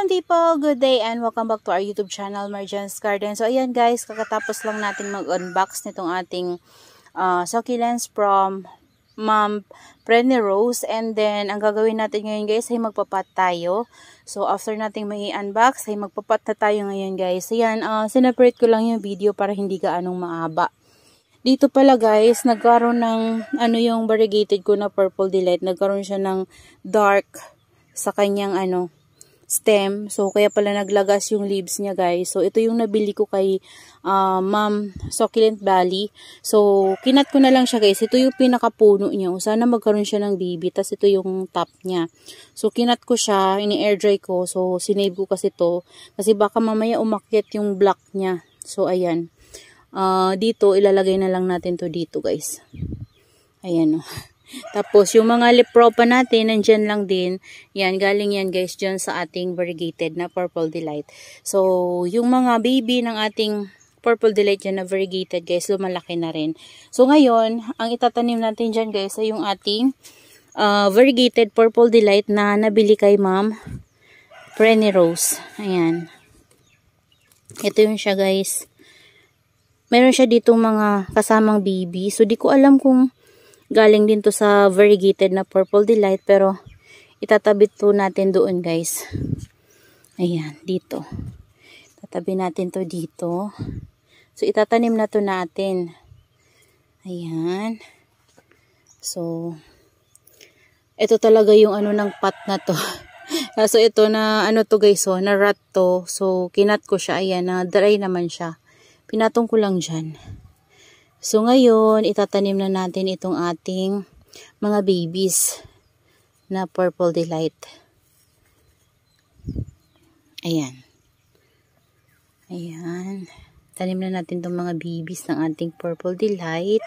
Hello people, good day and welcome back to our YouTube channel, Marjan's Garden. So ayan guys, kakatapos lang natin mag-unbox nitong ating succulents from Ma'am Prenny Rose. And then, ang gagawin natin ngayon guys ay magpapat tayo. So after nating mai-unbox ay magpapat na tayo ngayon guys. Ayan, sineparate ko lang yung video para hindi gaanong maaba. Dito pala guys, nagkaroon ng yung variegated ko na Purple Delight. Nagkaroon siya ng dark sa kanyang stem. So, kaya pala naglagas yung leaves niya guys. So, ito yung nabili ko kay Ma'am Succulent Valley. So, kinat ko na lang siya guys. Ito yung pinakapuno niya. Sana magkaroon siya ng baby. Tapos ito yung top niya. So, kinat ko siya. Ini-air dry ko. So, sinave ko kasi to. Kasi baka mamaya umakyat yung black niya. So, ayan. Dito, ilalagay na lang natin to dito guys. Ayan o. Tapos, yung mga lepropa natin, nandyan lang din. Yan, galing yan guys, dyan sa ating variegated na Purple Delight. So, yung mga baby ng ating Purple Delight dyan na variegated guys, lumalaki na rin. So, ngayon, ang itatanim natin dyan guys, ay yung ating variegated Purple Delight na nabili kay Ma'am Prenny Rose. Ayan. Ito yung siya guys. Meron siya ditong mga kasamang baby. So, di ko alam kung galing din to sa variegated na Purple Delight, pero itatabit to natin doon guys. Ayan, dito. Tatabi natin to dito. So, itatanim na to natin. Ayan. So, ito talaga yung ng pot na to. So, ito na to guys, so, na rat to. So, kinat ko siya. Ayan, na dry naman siya. Pinatong ko lang dyan. So, ngayon, itatanim na natin itong ating mga babies na Purple Delight. Ayan. Ayan. Tanim na natin itong mga babies ng ating Purple Delight.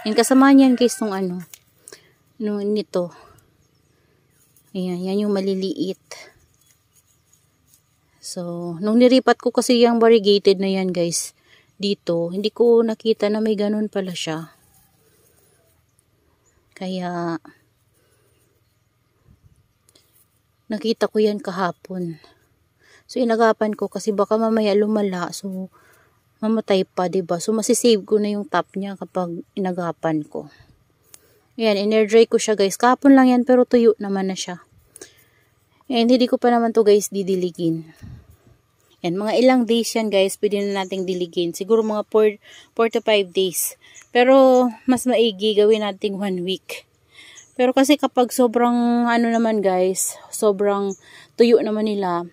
Yan, kasama niyan guys, itong nito. Ayan, yan yung maliliit. So, nung niripat ko kasi yung variegated na yan guys, dito, hindi ko nakita na may ganun pala siya. Kaya, nakita ko yan kahapon. So, inagapan ko kasi baka mamaya lumala. So, mamatay pa, diba? So, masisave ko na yung top niya kapag inagapan ko. Ayan, in-air dry ko siya guys. Kahapon lang yan, pero tuyo naman na siya. And hindi ko pa naman to guys didiligin. Yan, mga ilang days yan guys, pwede na nating diligin. Siguro mga 4 to 5 days. Pero, mas maigi gawin nating 1 week. Pero kasi kapag sobrang, naman guys, sobrang tuyo naman nila,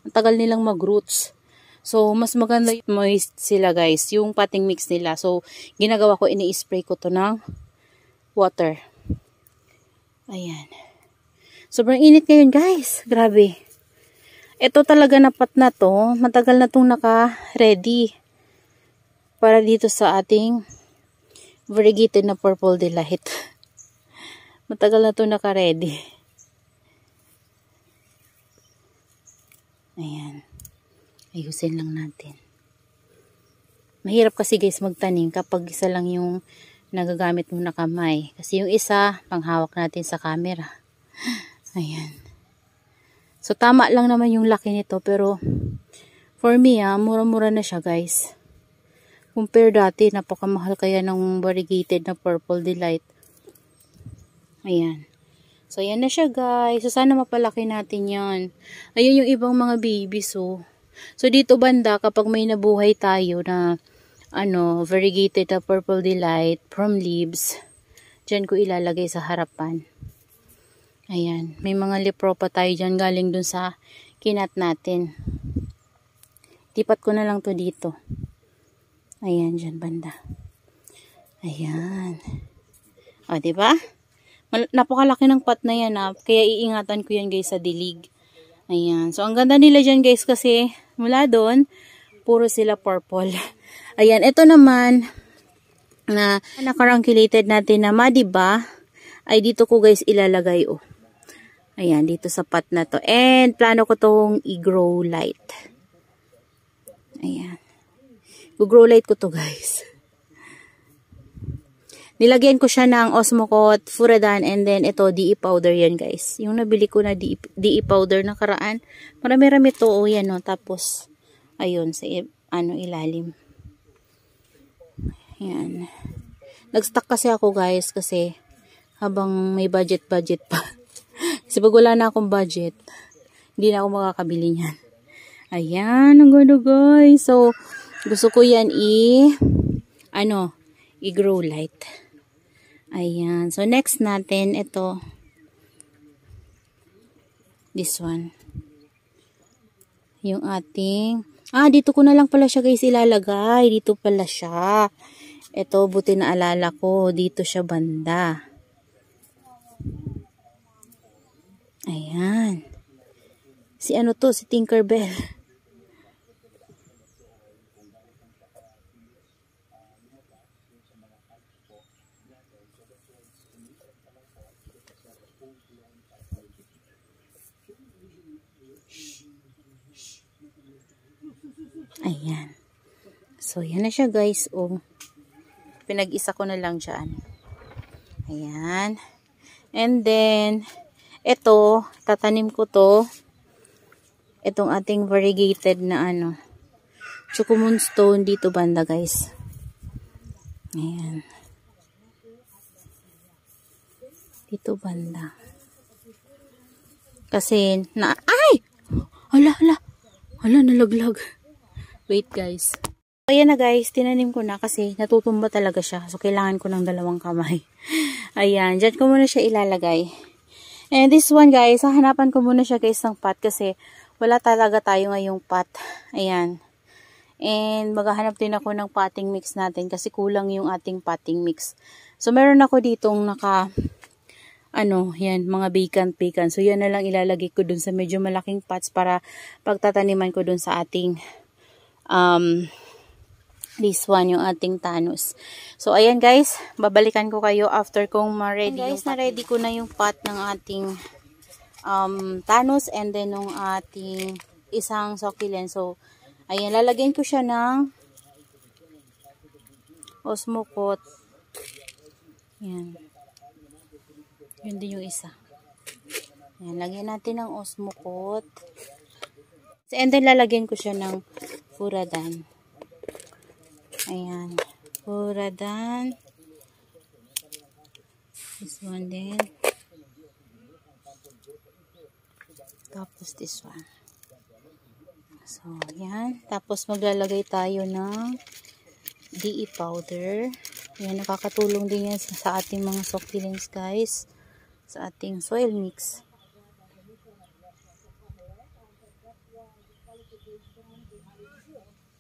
ang tagal nilang mag-roots. So, mas maganda yung moist sila guys, yung potting mix nila. So, ginagawa ko, ini-spray ko to ng water. Ayan. Sobrang init ngayon guys, grabe. Ito talaga na pot na to, matagal na itong naka-ready para dito sa ating variegated na Purple Delight. Matagal na itong naka-ready. Ayan. Ayusin lang natin. Mahirap kasi guys magtanim kapag isa lang yung nagagamit mo na kamay. Kasi yung isa, panghawak natin sa camera. Ayan. So, tama lang naman yung laki nito. Pero, for me, mura-mura na siya, guys. Compare dati, napakamahal kaya ng variegated na Purple Delight. Ayan. So, ayan na siya, guys. So, sana mapalaki natin yan. Ayun yung ibang mga babies, oh. So, dito banda, kapag may nabuhay tayo na, variegated na Purple Delight from leaves, dyan ko ilalagay sa harapan. Ayan, may mga lepropa tayo dyan galing dun sa kinat natin. Tipat ko na lang to dito. Ayan, dyan banda. Ayan. O, diba? Napakalaki ng pot na yan, kaya iingatan ko yan guys sa dilig. Ayan, so ang ganda nila dyan guys kasi mula doon, puro sila purple. Ayan, ito naman na nakarangulated natin na madiba, ay dito ko guys ilalagay, oh. Ayan, dito sa pot na to. And, plano ko tong i-grow light. Ayan. I-grow light ko to, guys. Nilagyan ko siya ng Osmocote, Furadan, and then ito, DE powder yan guys. Yung nabili ko na DE powder na karaan. Marami-rami to, o yan o. Tapos, ayun, sa ilalim. Yan. Nag-stock kasi ako guys, kasi habang may budget pa. Kasi pag wala na akong budget, hindi na ako makakabili niyan. Ayan, ang ganda guys. So, gusto ko yan i-grow light. Ayan. So, next natin, ito. This one. Yung ating, dito ko na lang pala siya guys ilalagay. Dito pala siya. Ito, buti na alala ko. Dito siya banda. Ayan. Si Tinkerbell. Ayan. So, yan na siya guys. Pinag-isa ko na lang dyan. Ayan. And then, ito, tatanim ko to. Itong ating variegated na Chocomoon stone dito banda guys. Ayan. Dito banda. Kasi, Hala, nalaglag. Wait guys. Ayan na guys, tinanim ko na kasi natutumba talaga siya. So, kailangan ko ng 2 kamay. Ayan, dyan ko muna siya ilalagay. And this one guys, hahanapan ko muna siya guys ng pot kasi wala talaga tayo ngayong pot. Ayan. And maghahanap din ako ng potting mix natin kasi kulang yung ating potting mix. So, meron ako ditong yan, mga vacant. So, yan na lang ilalagay ko dun sa medyo malaking pots para pagtataniman ko dun sa ating, this one, yung ating Thanos. So, ayan guys, babalikan ko kayo after kong ma-ready. Guys, na-ready ko na yung pot ng ating, Thanos and then yung ating isang succulent. So, ayan, lalagyan ko siya ng Osmocote. Yan. Yun din yung isa. Ayan, lagyan natin ng Osmocote. And then, lalagyan ko siya ng Furadan. Ayan. Furadan. This one din. Tapos this one. So, ayan. Tapos, maglalagay tayo ng DE powder. Ayan, nakakatulong din yan sa ating mga succulents guys. Sa ating soil mix.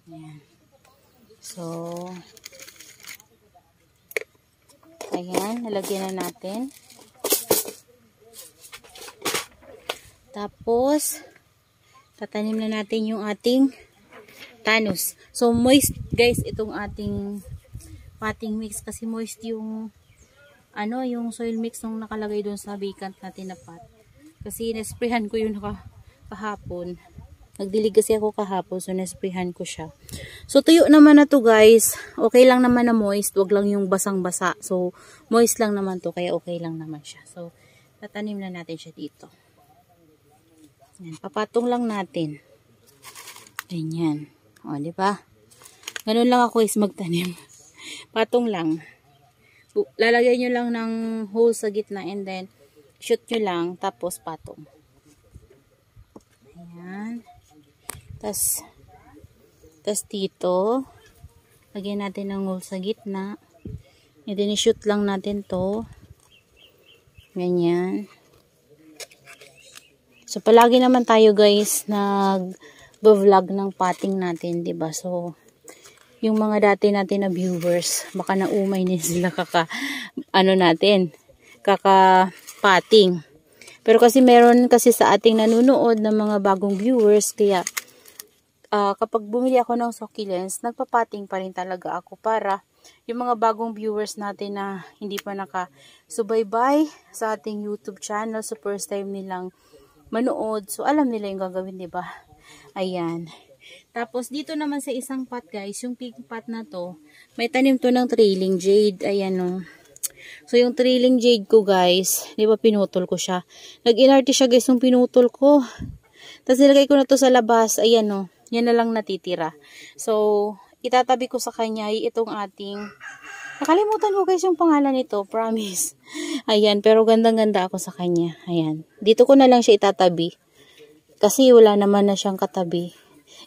Ayan. So, ayan, nalagyan na natin. Tapos, tatanim na natin yung ating Thanos. So, moist guys, itong ating potting mix kasi moist yung yung soil mix nung nakalagay doon sa vacant natin na pot. Kasi nesprehan ko yun kahapon. Nagdilig kasi ako kahapon, so nesprehan ko siya. So, tuyo naman na to guys. Okay lang naman na moist, wag lang yung basang-basa. So, moist lang naman to, kaya okay lang naman siya. So, tatanim na natin siya dito. Yan, papatong lang natin. Ganyan. O, di ba? Ganun lang ako is magtanim. Patong lang. Lalagay nyo lang ng hole sa gitna and then shoot nyo lang tapos patong. Ayan. Tas dito lagyan natin ng hole sa gitna and then i-shoot lang natin to. Ganyan. So palagi naman tayo guys nag-vlog ng potting natin, 'di ba? So yung mga dati natin na viewers, baka naumay na sila kaka-potting. Pero kasi meron kasi sa ating nanunood ng mga bagong viewers, kaya kapag bumili ako ng succulents, nagpa-potting pa rin talaga ako para yung mga bagong viewers natin na hindi pa nakasubaybay sa ating YouTube channel, so first time nilang manood, so alam nila yung gagawin, diba? Ayan. Tapos, dito naman sa isang pot, guys, yung pink pot na to, may tanim to ng trailing jade. Ayan, o. So, yung trailing jade ko, guys, di ba pinutol ko siya? Nag-inarte siya, guys, nung pinutol ko. Tapos, nilagay ko na to sa labas. Ayan, o. Yan na lang natitira. So, itatabi ko sa kanya itong ating... Nakalimutan ko, guys, yung pangalan nito. Promise. Ayan, pero gandang-ganda ako sa kanya. Ayan. Dito ko na lang siya itatabi. Kasi wala naman na siyang katabi.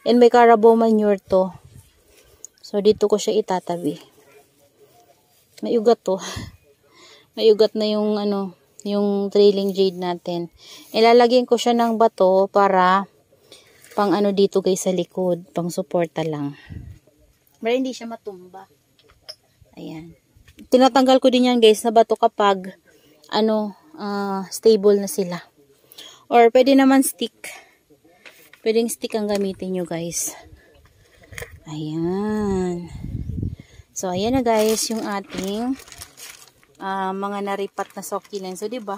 And may carabao manure to. So, dito ko siya itatabi. May ugat to. May ugat na yung, yung trailing jade natin. Ilalagyan ko siya ng bato para pang dito guys sa likod. Pang suporta lang. Para hindi siya matumba. Ayan. Tinatanggal ko din yan guys na bato kapag, stable na sila. Or, pwede naman stick. Pwedeng stick ang gamitin nyo guys. Ayan. So, ayan na guys yung ating mga naripat na succulent. So, diba?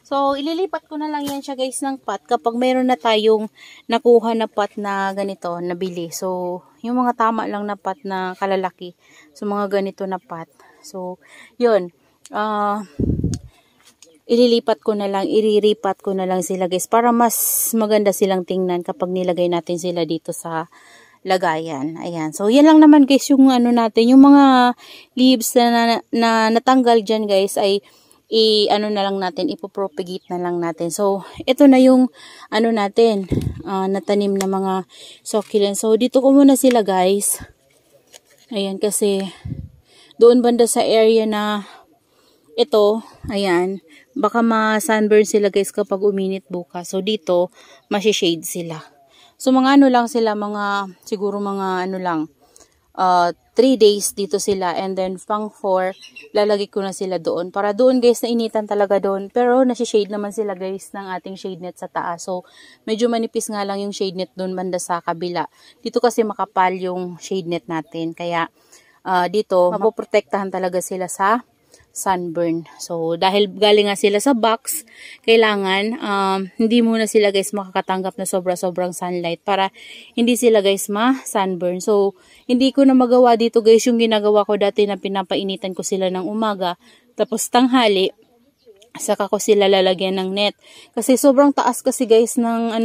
So, ililipat ko na lang yan siya guys ng pot kapag mayroon na tayong nakuha na pot na ganito, nabili. So, yung mga tama lang na pot na kalalaki. So, mga ganito na pot. So, yun. Ililipat ko na lang, iriripat ko na lang sila guys para mas maganda silang tingnan kapag nilagay natin sila dito sa lagayan. Ayan. So, yan lang naman guys yung natin. Yung mga leaves na natanggal dyan guys ay na lang natin, ipopropagate na lang natin. So, ito na yung natin, natanim na mga succulent. So, dito ko muna sila guys. Ayan, kasi doon banda sa area na ito, ayan, baka ma-sunburn sila guys kapag uminit bukas. So, dito, masishade sila. So, mga lang sila, siguro mga 3 days dito sila. And then, pang 4, lalagay ko na sila doon. Para doon guys, nainitan talaga doon. Pero, nasishade naman sila guys ng ating shade net sa taas. So, medyo manipis nga lang yung shade net doon banda sa kabila. Dito kasi makapal yung shade net natin. Kaya, dito, mapoprotektahan talaga sila sa sunburn. So, dahil galing nga sila sa box, kailangan hindi muna sila guys makakatanggap na sobra-sobrang sunlight para hindi sila guys ma-sunburn. So, hindi ko na magawa dito guys yung ginagawa ko dati na pinapainitan ko sila ng umaga. Tapos tanghali, saka ko sila lalagyan ng net. Kasi sobrang taas kasi guys ng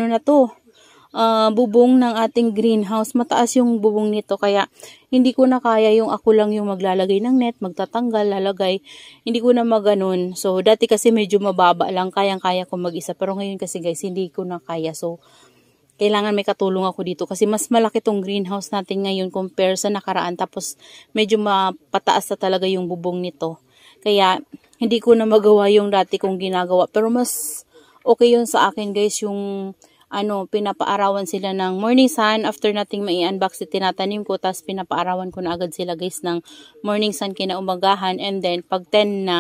bubong ng ating greenhouse. Mataas yung bubong nito kaya hindi ko na kaya yung ako lang yung maglalagay ng net, magtatanggal, lalagay. Hindi ko na maganon. So, dati kasi medyo mababa lang, kayang-kaya ko mag-isa. Pero ngayon kasi guys, hindi ko na kaya. So, kailangan may katulong ako dito kasi mas malaki tong greenhouse natin ngayon compare sa nakaraan. Tapos, medyo mapataas na talaga yung bubong nito. Kaya, hindi ko na magawa yung dati kong ginagawa. Pero mas okay yun sa akin guys, yung pinapaarawan sila ng morning sun. After nating mai-unbox, tinatanim ko, tapos pinapaarawan ko na agad sila guys ng morning sun kinaumagahan. And then, pag 10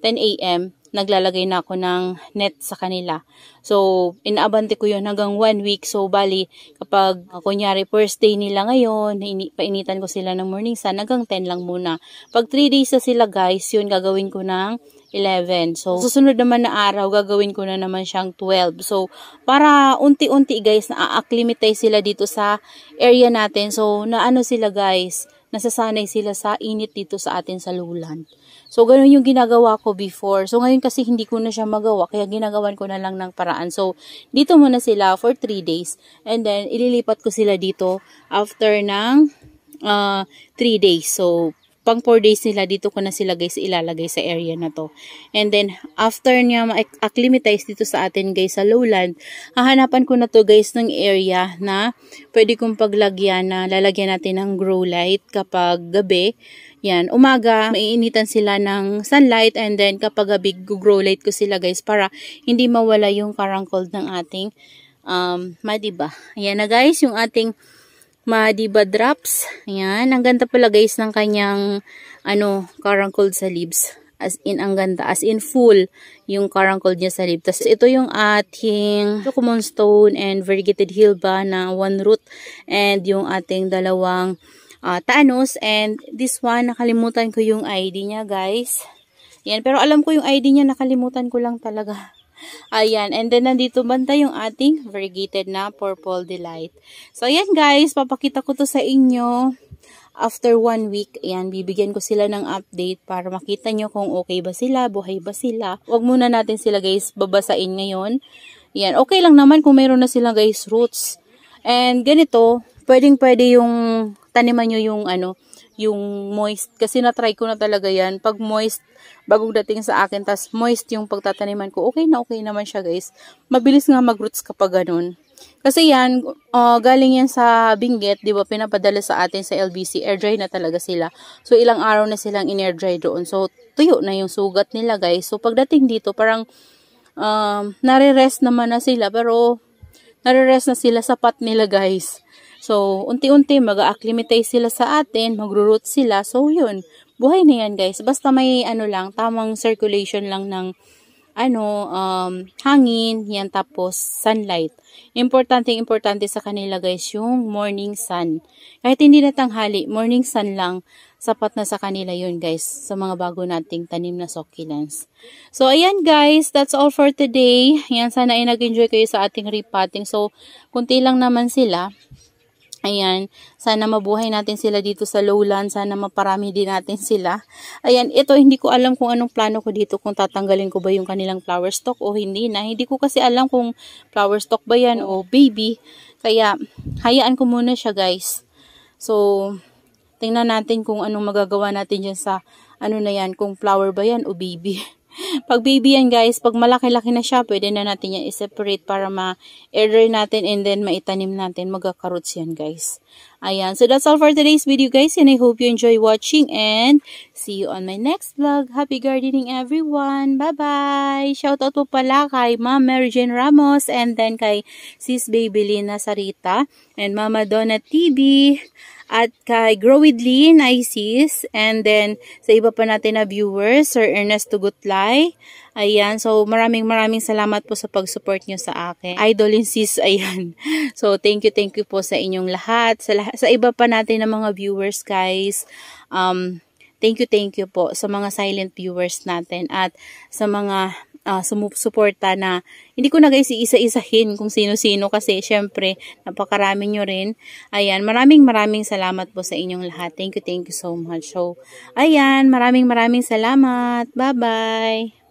a.m., naglalagay na ako ng net sa kanila. So, inaabante ko yun hanggang 1 week. So, bali, kapag kunyari first day nila ngayon, painitan ko sila ng morning sun, hanggang 10 lang muna. Pag 3 days na sila guys, yun gagawin ko ng 11. So, susunod naman na araw, gagawin ko na naman siyang 12. So, para unti-unti guys, na-acclimatize sila dito sa area natin. So, sila guys, nasasanay sila sa init dito sa atin sa lowland. So, ganun yung ginagawa ko before. So, ngayon kasi hindi ko na siya magawa, kaya ginagawan ko na lang ng paraan. So, dito muna sila for 3 days. And then, ililipat ko sila dito after ng 3 days. So, pang 4 days nila, dito ko na sila guys ilalagay sa area na to. And then, after niya ma-acclimatize dito sa atin guys sa lowland, hahanapan ko na to guys ng area na pwede kong paglagyan na lalagyan natin ng grow light kapag gabi. Yan, umaga, maiinitan sila ng sunlight and then kapag gabi, grow light ko sila guys para hindi mawala yung karangkol ng ating madiba. Ayan na guys, yung ating madiba drops. Ayan, ang ganda pala guys ng kanyang karangkol sa leaves. As in, ang ganda. As in, full yung karangkol niya sa leaves. Tapos, ito yung ating common stone and variegated hilba na 1 root. And yung ating dalawang tanos. And this one, nakalimutan ko yung ID niya guys. Yan, pero alam ko yung ID niya, nakalimutan ko lang talaga. Ayan, and then nandito banda yung ating variegated na Purple Delight. So, ayan guys, papakita ko to sa inyo. after 1 week, ayan, bibigyan ko sila ng update para makita nyo kung okay ba sila, buhay ba sila. Huwag muna natin sila guys babasain ngayon. Ayan, okay lang naman kung meron na sila guys roots. And ganito, pwede yung taniman nyo yung yung moist. Kasi na-try ko na talaga yan. Pag moist, bagong dating sa akin, tas moist yung pagtataniman ko, okay naman siya guys. Mabilis nga mag-roots kapag ganun. Kasi yan, galing yan sa Benguet, di ba, pinapadala sa atin sa LBC, air dry na talaga sila. So, ilang araw na silang in-air dry doon. So, tuyo na yung sugat nila guys. So, pagdating dito, parang nare-rest naman na sila, pero nare-rest na sila sa pot nila guys. So, unti-unti mag-acclimatize sila sa atin, magro-root sila. So, yun. Buhay na yan, guys. Basta may lang, tamang circulation lang ng hangin, yan, tapos sunlight. Importante sa kanila, guys, yung morning sun. Kahit hindi na tanghali, morning sun lang, sapat na sa kanila yun, guys, sa mga bago nating tanim na succulents. So, ayan, guys, that's all for today. Yan, sana ay nag-enjoy kayo sa ating repotting. So, kunti lang naman sila. Ayan, sana mabuhay natin sila dito sa lowland, sana maparami din natin sila. Ayan, ito hindi ko alam kung anong plano ko dito, kung tatanggalin ko ba yung kanilang flower stalk o hindi na. Hindi ko kasi alam kung flower stalk ba yan o baby, kaya hayaan ko muna siya guys. So, tingnan natin kung anong magagawa natin dyan sa na yan, kung flower ba yan o baby. Pag baby yan guys, pag malaki-laki na siya, pwede na natin yan i-separate para ma-air dry natin and then maitanim natin. Magkakarots yan guys. Ayan. So that's all for today's video guys, and I hope you enjoy watching and see you on my next vlog. Happy gardening everyone. Bye-bye. Shoutout po pala kay Ma'am Mary Jane Ramos and then kay Sis Babylina Sarita and Mama Donna TV. At kay Grow with Lynn, Isis, and then sa iba pa natin na viewers, Sir Ernesto Gutlay. Ayan, so maraming salamat po sa pag-support nyo sa akin. Idolin sis, ayan. So thank you po sa inyong lahat. Sa iba pa natin na mga viewers guys, thank you po sa mga silent viewers natin at sa mga sumusuporta na hindi ko na guys iisa-isahin kung sino-sino kasi syempre napakarami nyo rin. Ayan, maraming salamat po sa inyong lahat. Thank you so much. So, ayan, maraming salamat. Bye-bye.